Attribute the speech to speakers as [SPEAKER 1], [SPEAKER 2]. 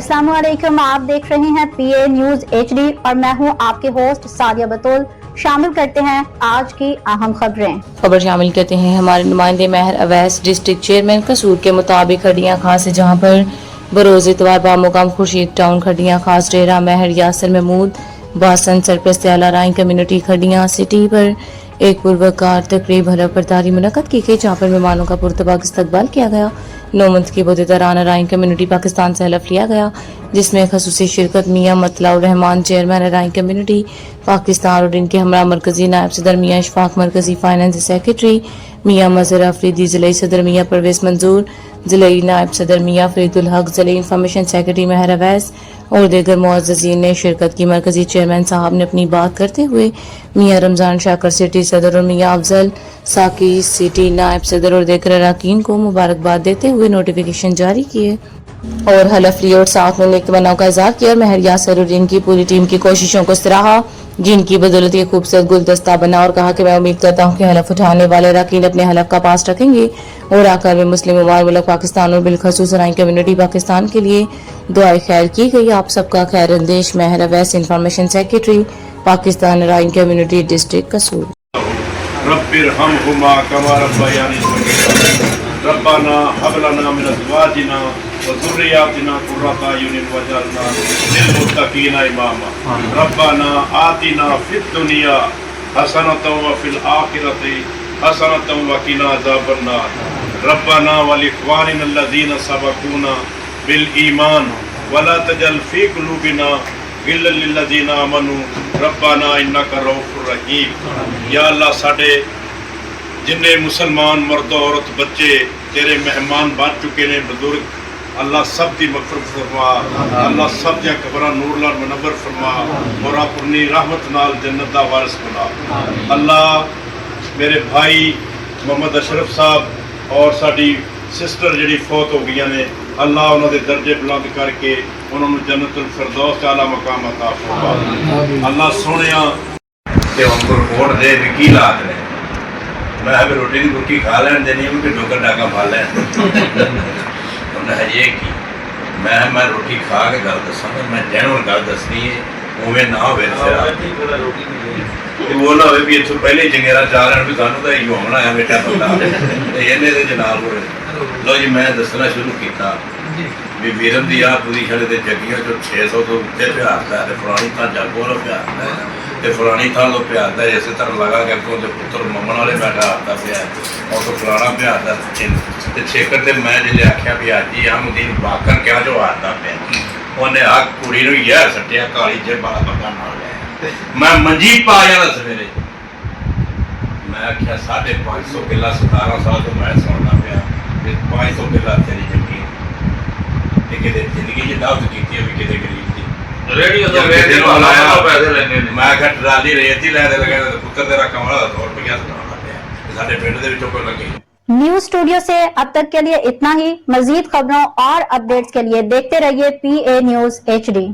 [SPEAKER 1] अस्सलाम वालेकुम, आप देख रहे हैं पीए न्यूज HD और मैं हूं आपके होस्ट सादिया बतौल। शामिल करते हैं आज की अहम खबर
[SPEAKER 2] शामिल करते हैं हमारे नुमाइंदे महर अवैस डिस्ट्रिक्ट चेयरमैन कसूर के मुताबिक खड्डियां खास से जहां पर बरोज इतवार बामुकाम खुर्शीद टाउन खड्डियां खास डेरा महर यासर महमूद बासन सरप्रस्त आला राइन कम्युनिटी खड्डियां सिटी पर एक पुरवकार तकरीब हलफ बर्दारी मुनक्कद की गई जहाँ पर मेहमानों का पुरतबाक इस्तकबाल किया गया। 9 मंथ के दौरान राइन कम्युनिटी पाकिस्तान से हलफ लिया गया जिसमें खसूसी शिरकत मियाँ मतलाउर रहमान चेयरमैन राइन कम्युनिटी पाकिस्तान और इनके हमरा मरकजी नायब सदर मियाँ इशफाक मरकजी फाइनेंस सेक्रेटरी मियाँ मजहर अफरीदी जिले सदर मियाँ परवेज मंजूर जिले नायब सदर मियाँ फरीदुल हक जिले इंफॉर्मेशन सेक्रेटरी महर अवैस और दीगर मुअज़्ज़ज़ीन ने शिरकत की। मरकजी चेयरमैन साहब ने अपनी बात करते हुए मियाँ रमजान शाकर सिटी सदर और मियाँ अफजल साकी सिटी नायब सदर और दीगर अरकान को मुबारकबाद देते हुए नोटिफिकेशन जारी किए और हलफ लिए और साथ में नेक तमन्नाओं का इज़हार किया और महर यासर और इनकी पूरी टीम की कोशिशों को सराहा जिनकी बदौलत ये खूबसूरत गुलदस्ता बना और कहा कि मैं उम्मीद करता हूँ कि हलफ उठाने वाले अरकान अपने हलफ का पास रखेंगे और आकर में मुस्लिम उम्मार मुल्क पाकिस्तान और बिलखसूस राइन कम्युनिटी पाकिस्तान के लिए दुआए खैर की गई। आप सबका खैर अंदेश महर अवैस इंफॉर्मेशन सेक्रेटरी पाकिस्तान राइन कम्युनिटी डिस्ट्रिक्ट कसूर।
[SPEAKER 3] रब्बाना हब लना मिन अज़वाजिना व ज़ुर्रिय्यातिना क़ुर्रता अयुनिन वजअलना लिलमुत्तक़ीना इमामा रब्बाना आतिना फिद दुनिया हसनतन व फिल आखिरति हसनतन व क़िना अज़ाबन नार रब्बाना व लिइख्वानिना अल्लज़ीना सबक़ूना बिल ईमान व ला तजअल फ़ी क़ुलूबिना गिल्लन लिल्लज़ीना आमनू रब्बाना इन्नका रऊफ़ुर रहीम। या अल्लाह साडे जिन्ने मुसलमान मर्द औरत बच्चे तेरे मेहमान बन चुके ने बुजुर्ग अल्लाह सब की मग़फ़िरत फरमा, अल्लाह सब दियां कबरां नूर नाल मुनव्वर फरमा और अपनी रहमत नाल जन्नत दा वारिस बना। अल्लाह मेरे भाई मोहम्मद अशरफ साहब और साडी सिस्टर जिहड़ी फौत हो गई ने अल्लाह उन्होंने दर्जे बुलंद करके उन्होंने जन्नतुल फिरदौस आला मकाम अता फरमा। अल्लाह सोहणिया ते हमको रिपोर्ट दे की लात ने मैं अभी रोटी की बुर्की खा लैन देनी है कि डोकर डाका खा लैन उन्हें हजे की मैं रोटी खा के गल दसा मैं जैनवन गल दसनी है उवें ना हो वो ना हो भी इतों पहले ही चंगेरा चाह रहे भी सानू तो इो हमना है बेटा बंदा इन्हें जनाब हो लो जी मैं दसना शुरू किया भी वीरम की आ पोजीशन जगियों चो 600 तो उत्ते प्यारता है फलानी थां जागो प्यारता है तो फलानी थां तो प्यारता है। इस तरह लगा कि अगों पुत्र ममन वाले बैठा आता पिया और तो फलाना प्यारता तो छेकर से मैं जिले आख्या भी अज ही अहमदीन बाकर क्या जो आता पिया उन्हें आ कुड़ी यह सट्टिया काली जे बाला बंदा ना लिया मैं मंजी पा जाना सवेरे मैं आख्या 550 किला 17 साल तो मैं सुनना पिया 500 किला तेरी जमीन किसी जिंदगी च दावत की भी किसी गरीब की मैं आख्या ट्राली रेत ही लैदे लगे पुत्र तेरा कमला 100 रुपया सुना पिया साडे पिंड दे विचों कोई लगे।
[SPEAKER 1] न्यूज स्टूडियो से अब तक के लिए इतना ही। मजीद खबरों और अपडेट्स के लिए देखते रहिए पीए न्यूज HD।